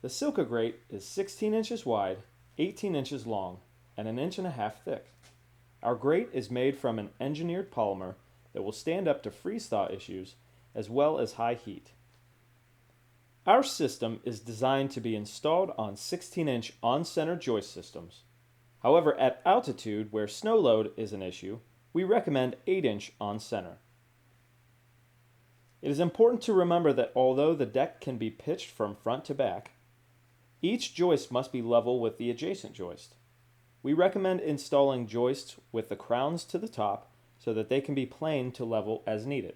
The silica grate is 16 inches wide, 18 inches long, and an inch and a half thick. Our grate is made from an engineered polymer that will stand up to freeze-thaw issues as well as high heat. Our system is designed to be installed on 16-inch on-center joist systems. However, at altitude where snow load is an issue, we recommend 8-inch on-center. It is important to remember that although the deck can be pitched from front to back, each joist must be level with the adjacent joist. We recommend installing joists with the crowns to the top so that they can be planed to level as needed.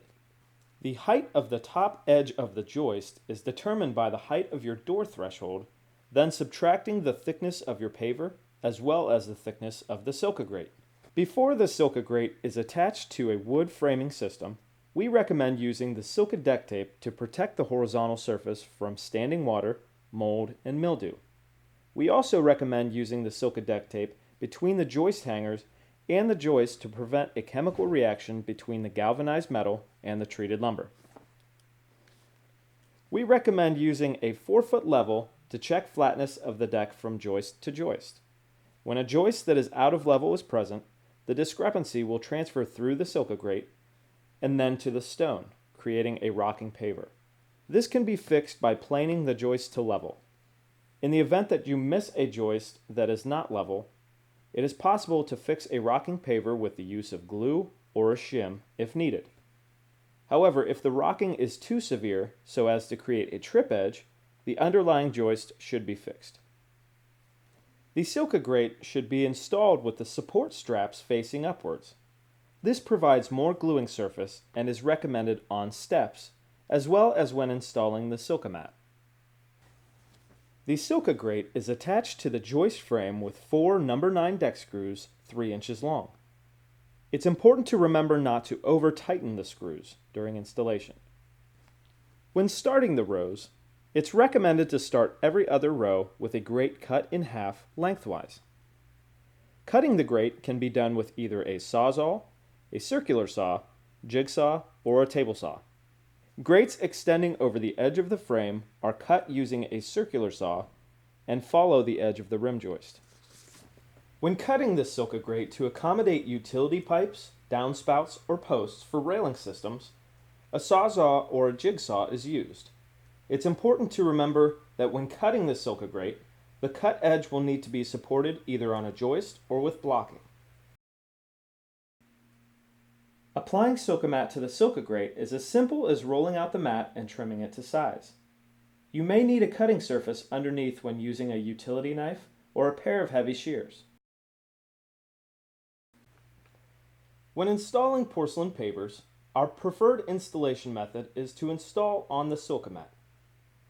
The height of the top edge of the joist is determined by the height of your door threshold, then subtracting the thickness of your paver as well as the thickness of the silica grate. Before the silica grate is attached to a wood framing system, we recommend using the silica deck tape to protect the horizontal surface from standing water, mold, and mildew. We also recommend using the silica deck tape between the joist hangers and the joist to prevent a chemical reaction between the galvanized metal and the treated lumber. We recommend using a 4-foot level to check flatness of the deck from joist to joist. When a joist that is out of level is present, the discrepancy will transfer through the silica grate and then to the stone, creating a rocking paver. This can be fixed by planing the joist to level. In the event that you miss a joist that is not level, it is possible to fix a rocking paver with the use of glue or a shim if needed. However, if the rocking is too severe so as to create a trip edge, the underlying joist should be fixed. The silica grate should be installed with the support straps facing upwards. This provides more gluing surface and is recommended on steps, as well as when installing the silica mat. The silica grate is attached to the joist frame with 4 number 9 deck screws 3 inches long. It's important to remember not to over-tighten the screws during installation. When starting the rows, it's recommended to start every other row with a grate cut in half lengthwise. Cutting the grate can be done with either a sawzall, a circular saw, jigsaw, or a table saw. Grates extending over the edge of the frame are cut using a circular saw and follow the edge of the rim joist. When cutting the silica grate to accommodate utility pipes, downspouts, or posts for railing systems, a sawzall or a jigsaw is used. It's important to remember that when cutting the silica grate, the cut edge will need to be supported either on a joist or with blocking. Applying silica mat to the silica grate is as simple as rolling out the mat and trimming it to size. You may need a cutting surface underneath when using a utility knife or a pair of heavy shears. When installing porcelain pavers, our preferred installation method is to install on the silica mat.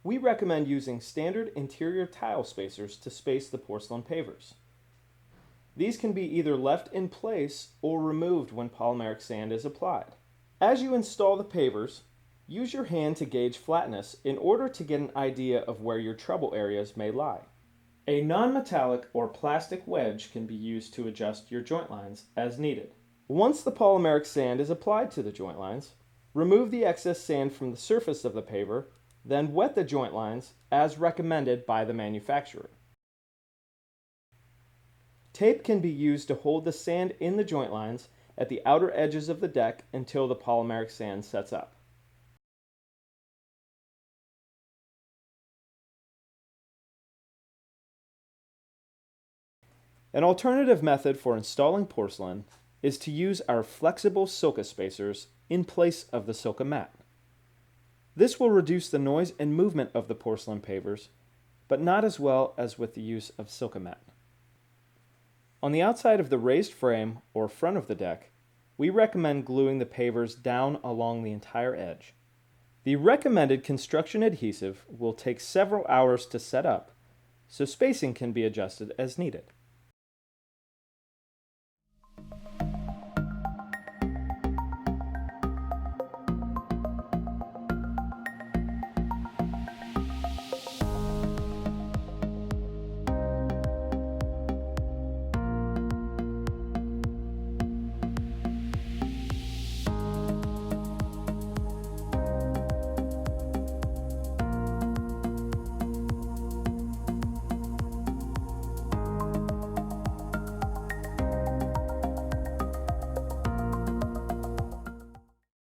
We recommend using standard interior tile spacers to space the porcelain pavers. These can be either left in place or removed when polymeric sand is applied. As you install the pavers, use your hand to gauge flatness in order to get an idea of where your trouble areas may lie. A non-metallic or plastic wedge can be used to adjust your joint lines as needed. Once the polymeric sand is applied to the joint lines, remove the excess sand from the surface of the paver, then wet the joint lines as recommended by the manufacturer. Tape can be used to hold the sand in the joint lines at the outer edges of the deck until the polymeric sand sets up. An alternative method for installing porcelain is to use our flexible silica spacers in place of the silica mat. This will reduce the noise and movement of the porcelain pavers, but not as well as with the use of silica mat. On the outside of the raised frame or front of the deck, we recommend gluing the pavers down along the entire edge. The recommended construction adhesive will take several hours to set up, so spacing can be adjusted as needed.